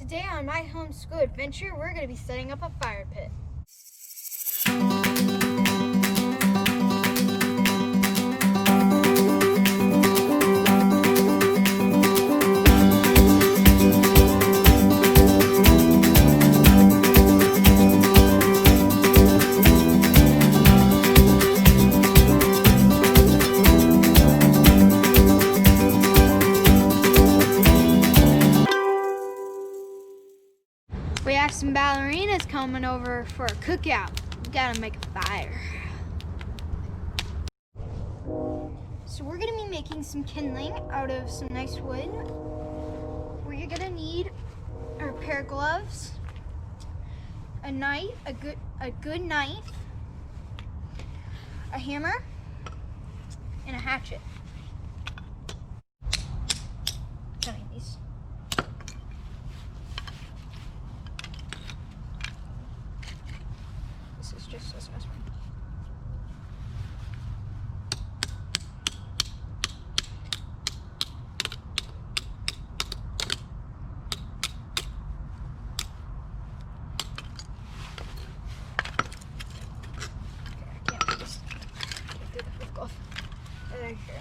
Today on My Homeschool Adventure, we're going to be setting up a fire pit. We have some ballerinas coming over for a cookout. We gotta make a fire. So we're gonna be making some kindling out of some nice wood. What you're gonna need are a pair of gloves, a knife, a good knife, a hammer, and a hatchet. Don't need these. This is just this one. Okay, I can't just do the flip glove. There you go.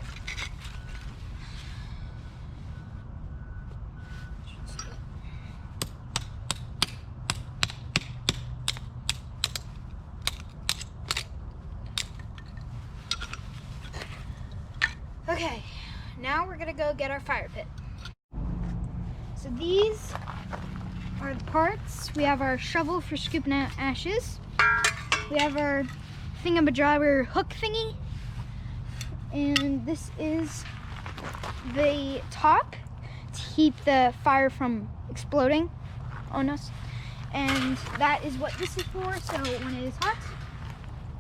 Okay, now we're gonna go get our fire pit. So these are the parts. We have our shovel for scooping out ashes. We have our thingamajobber hook thingy. And this is the top to keep the fire from exploding on us. And that is what this is for, so when it is hot,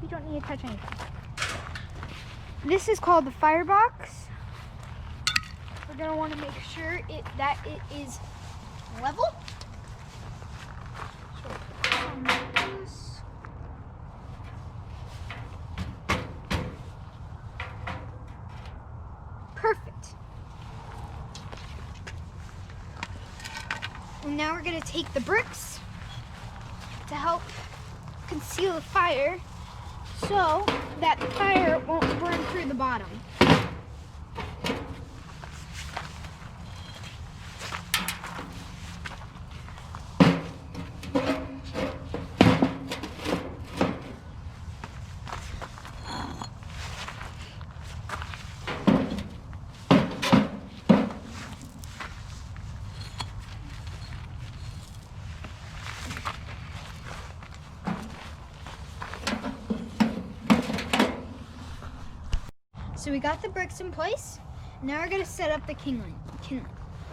you don't need to touch anything. This is called the firebox. We're gonna want to make sure that it is level. So put it on like this. Perfect. And now we're gonna take the bricks to help conceal the fire, so that the fire won't burn through the bottom. So we got the bricks in place. Now we're gonna set up the kindling.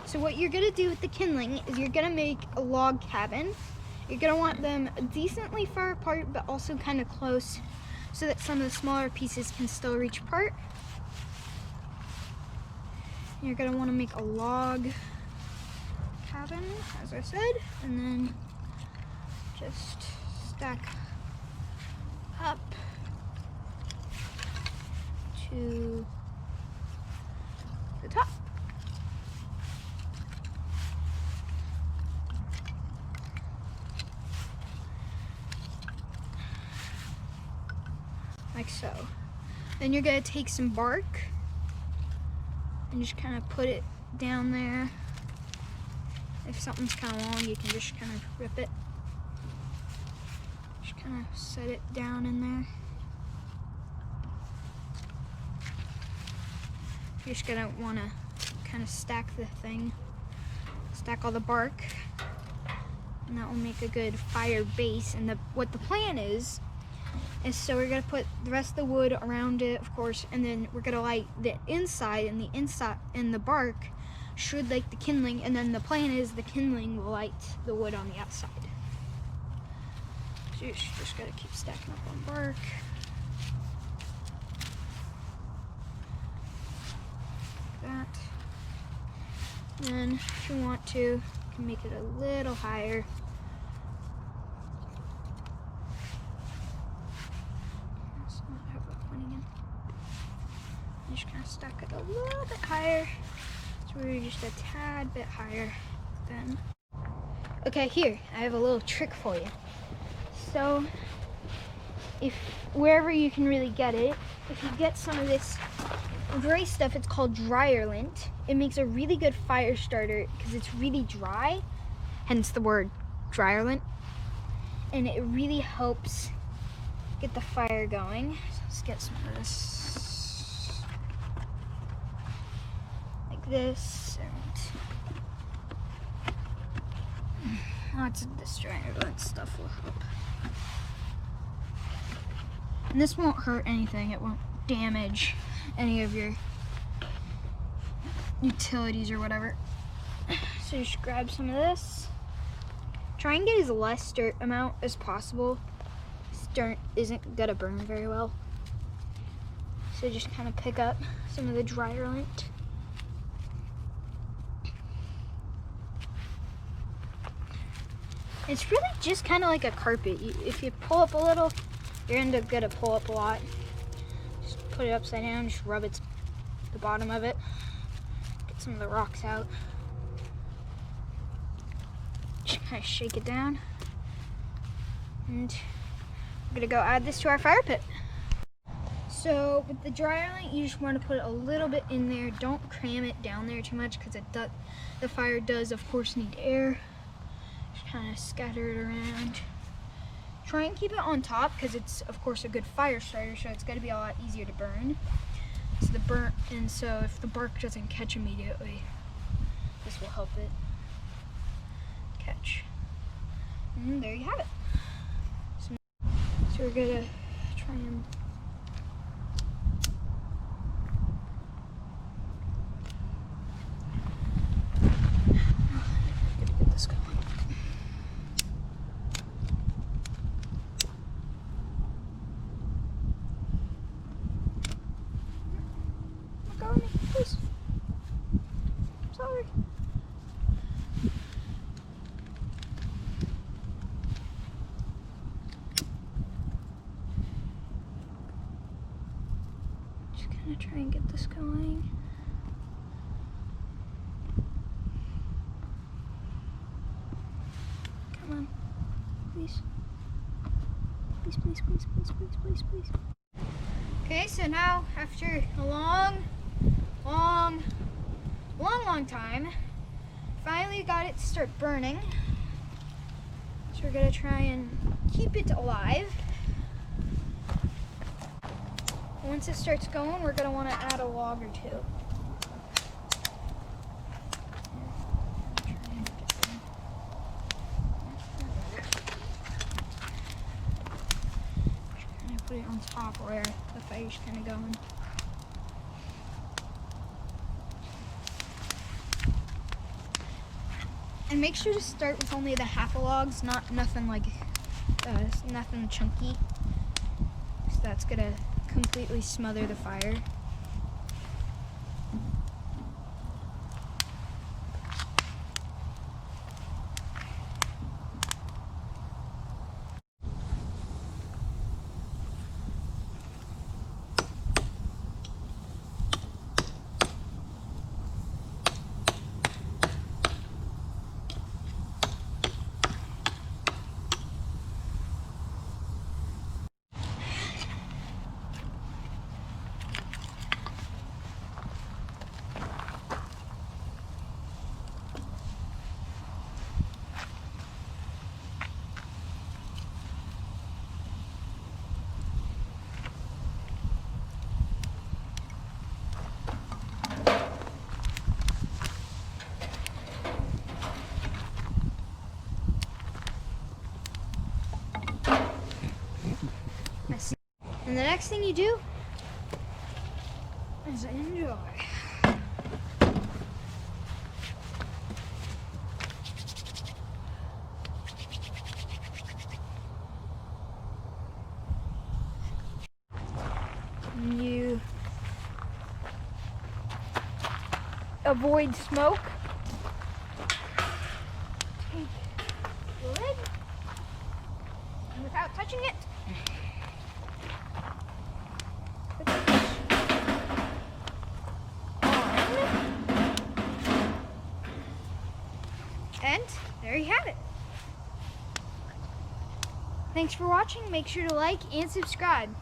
So what you're gonna do with the kindling is you're gonna make a log cabin. You're gonna want them decently far apart, but also kind of close, so that some of the smaller pieces can still reach apart. You're gonna want to make a log cabin, as I said, and then just stack up to the top. Like so. Then you're gonna take some bark and just kind of put it down there. If something's kind of long, you can just kind of rip it. Just kind of set it down in there. You're just gonna wanna kind of stack the thing, stack all the bark, and that will make a good fire base. And what the plan is so we're gonna put the rest of the wood around it, of course, and then we're gonna light the inside, and the bark should light the kindling, and then the plan is the kindling will light the wood on the outside. So you just gotta keep stacking up on bark. That. And if you want to, you can make it a little higher. That's not how we're pointing in. You just kind of stack it a little bit higher. So we're just a tad bit higher then. Okay, here, I have a little trick for you. So, if wherever you can really get it, if you get some of this gray stuff, it's called dryer lint. It makes a really good fire starter because it's really dry, hence the word dryer lint. And it really helps get the fire going. So let's get some of this. Like this, and lots of this dryer lint stuff will help. And this won't hurt anything. It won't damage any of your utilities or whatever. So just grab some of this. Try and get as less dirt amount as possible. This dirt isn't gonna burn very well. So just kind of pick up some of the dryer lint. It's really just kind of like a carpet. If you pull up a little, you're gonna pull up a lot. Just put it upside down, just rub the bottom of it. Get some of the rocks out. Just kind of shake it down. And we're gonna go add this to our fire pit. So with the dryer lint, you just want to put a little bit in there. Don't cram it down there too much because the fire does, of course, need air. Just kind of scatter it around. Try and keep it on top because it's, of course, a good fire starter, so it's going to be a lot easier to burn. So if the bark doesn't catch immediately, this will help it catch. And there you have it. So we're gonna try and get this going. Let go of me, please. I'm sorry. Try and get this going. Come on. Please. Please, please, please, please, please, please, please. Okay, so now after a long time, finally got it to start burning. So we're gonna try and keep it alive. Once it starts going, we're going to want to add a log or two. Just kind of put it on top where the fire's kind of going. And make sure to start with only the half a logs, nothing like nothing chunky. So that's gonna completely smother the fire. And the next thing you do is enjoy. And you avoid smoke. Take the lid, and without touching it, and there you have it. Thanks for watching. Make sure to like and subscribe.